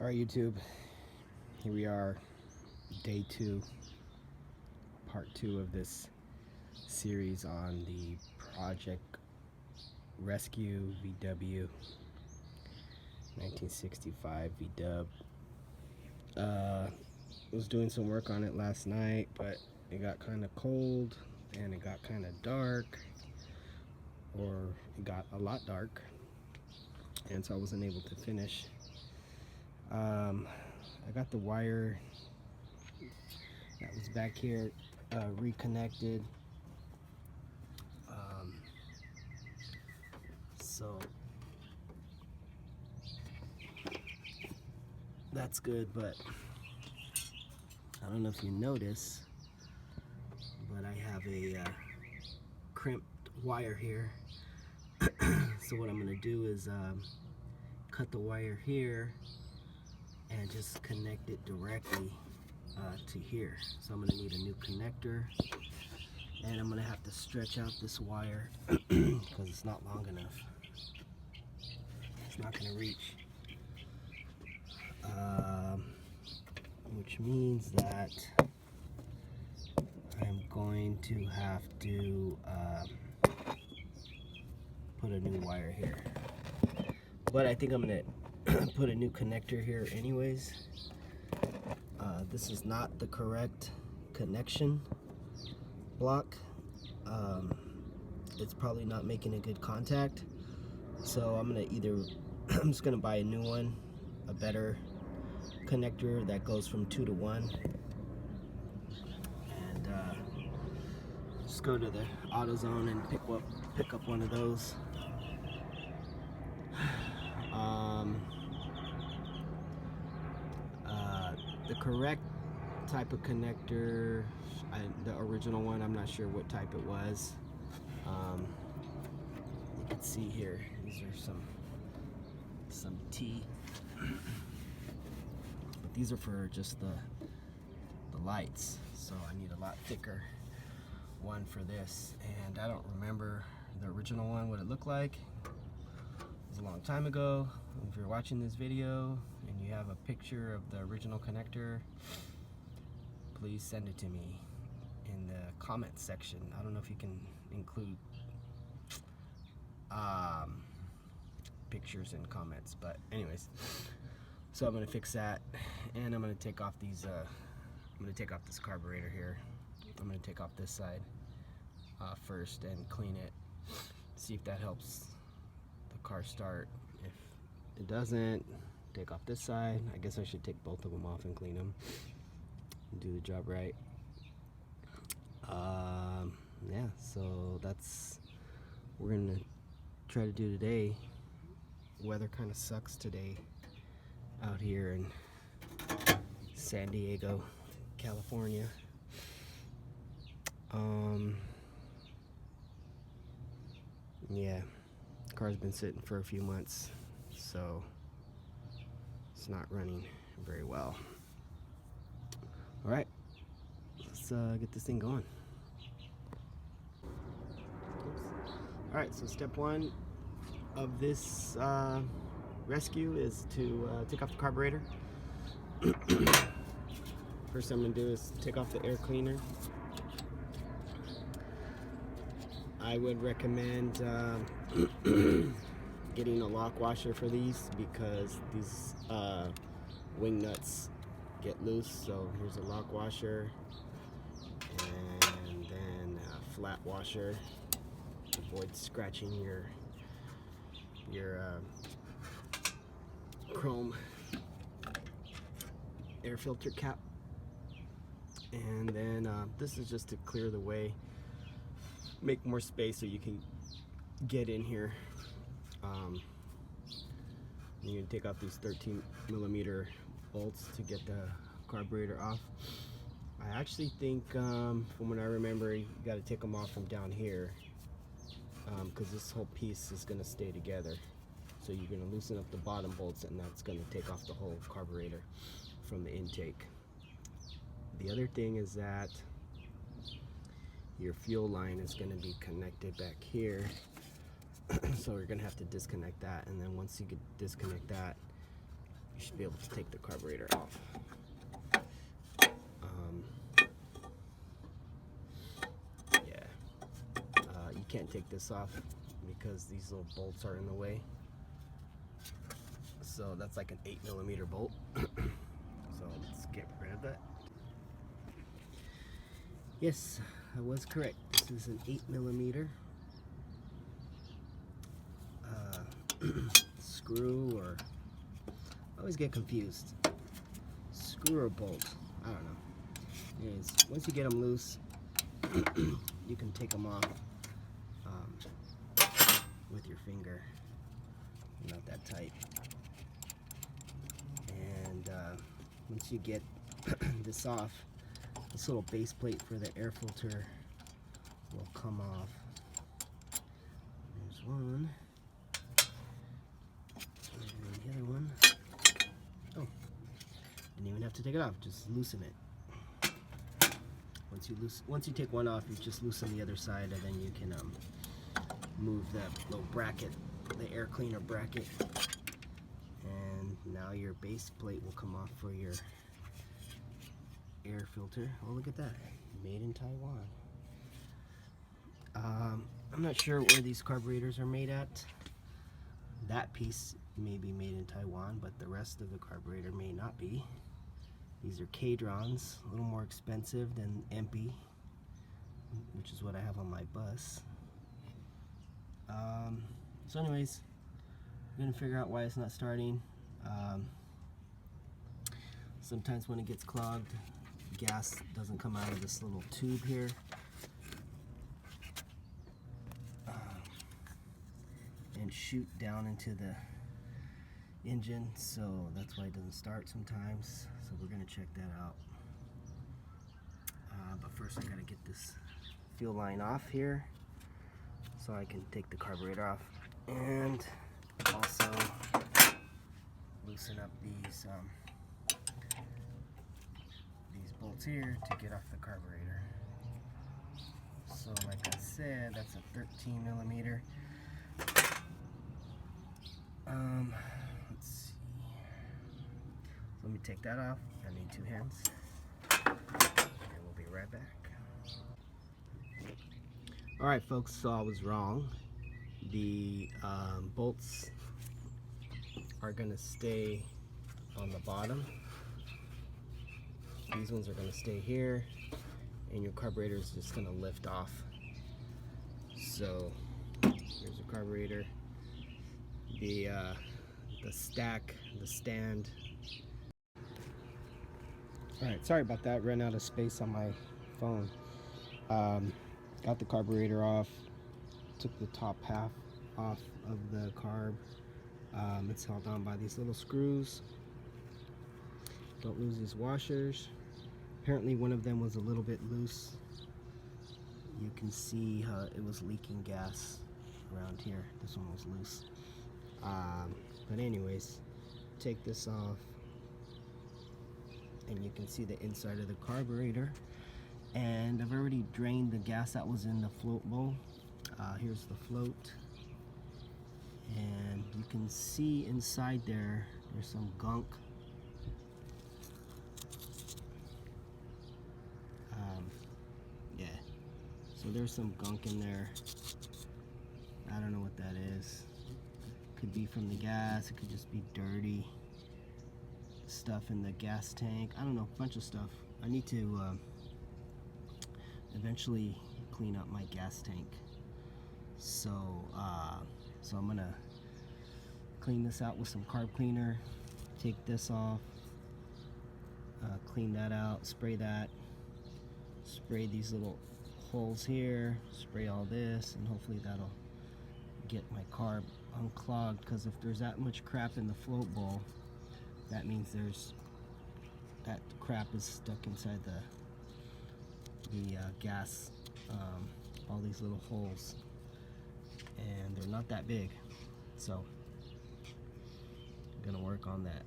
Alright, YouTube, here we are, day 2, part 2 of this series on the Project Rescue VW 1965 VW. Was doing some work on it last night, but it got kind of cold and it got kind of dark, or it got a lot dark, and so I wasn't able to finish. I got the wire that was back here reconnected, so that's good, but I don't know if you notice, but I have a crimped wire here. So what I'm going to do is cut the wire here and just connect it directly to here. So I'm going to need a new connector, and I'm going to have to stretch out this wire because it's not long enough. It's not going to reach, which means that I'm going to have to put a new wire here. But I think I'm going to put a new connector here anyways. This is not the correct connection block. It's probably not making a good contact, so I'm just gonna buy a new one, a better connector that goes from 2 to 1, and just go to the AutoZone and pick up one of those. The correct type of connector, the original one, I'm not sure what type it was. You can see here, these are some T, but these are for just the lights, so I need a lot thicker one for this, and I don't remember the original one, what it looked like. It was a long time ago. If you're watching this video and you have a picture of the original connector, please send it to me in the comments section. I don't know if you can include pictures and comments, but anyways, so I'm gonna fix that, and I'm gonna take off these I'm gonna take off this carburetor here. I'm gonna take off this side first and clean it, see if that helps the car start. If it doesn't, take off this side. I guess I should take both of them off and clean them and do the job right. Yeah, so that's what we're gonna try to do today. Weather kind of sucks today out here in San Diego, California. Yeah, the car's been sitting for a few months, so it's not running very well. All right, let's get this thing going. All right, so step 1 of this rescue is to take off the carburetor. First thing I'm gonna do is take off the air cleaner. I would recommend getting a lock washer for these, because these wing nuts get loose. So here's a lock washer, and then a flat washer to avoid scratching your chrome air filter cap. And then this is just to clear the way, make more space so you can get in here. You can take out these 13mm bolts to get the carburetor off. I actually think, from what I remember, you got to take them off from down here, because this whole piece is going to stay together. So you're going to loosen up the bottom bolts, and that's going to take off the whole carburetor from the intake. The other thing is that your fuel line is going to be connected back here. So we're going to have to disconnect that, and then once you disconnect that, you should be able to take the carburetor off. You can't take this off because these little bolts are in the way. So that's like an 8mm bolt. So let's get rid of that. Yes, I was correct. This is an 8mm screw, or I always get confused. Screw or bolt, I don't know. Anyways, once you get them loose, you can take them off with your finger. Not that tight. And once you get this off, this little base plate for the air filter will come off. There's one. And the other one. Oh, didn't even have to take it off, just loosen it. Once you take one off, you just loosen the other side, and then you can move that little bracket, the air cleaner bracket, and now your base plate will come off for your air filter. Oh, look at that, made in Taiwan. I'm not sure where these carburetors are made at. That piece may be made in Taiwan, but the rest of the carburetor may not be. These are Cadrons, a little more expensive than MP, which is what I have on my bus. So anyways, I'm gonna figure out why it's not starting. Sometimes when it gets clogged, gas doesn't come out of this little tube here. And shoot down into the engine, so that's why it doesn't start sometimes. So we're gonna check that out. But first I gotta get this fuel line off here so I can take the carburetor off, and also loosen up these bolts here to get off the carburetor. So like I said, that's a 13mm. Let's see. So let me take that off. I need 2 hands. And we'll be right back. Alright folks, so I was wrong. The bolts are going to stay on the bottom. These ones are going to stay here, and your carburetor is just going to lift off. So here's the carburetor. The stack, the stand. Alright, sorry about that, ran out of space on my phone. Got the carburetor off, took the top half off of the carb. It's held on by these little screws. Don't lose these washers. Apparently one of them was a little bit loose. You can see how it was leaking gas around here. This one was loose. But anyways, take this off, and you can see the inside of the carburetor. And I've already drained the gas that was in the float bowl. Here's the float, and you can see inside there's some gunk. Yeah, so there's some gunk in there. I don't know what that is. Could be from the gas, it could just be dirty stuff in the gas tank. I don't know, a bunch of stuff. I need to eventually clean up my gas tank. So I'm gonna clean this out with some carb cleaner, take this off, clean that out, spray that, spray these little holes here, spray all this, and hopefully that'll get my carb unclogged, because if there's that much crap in the float bowl, that means that crap is stuck inside the gas, all these little holes, and they're not that big, so I'm gonna work on that.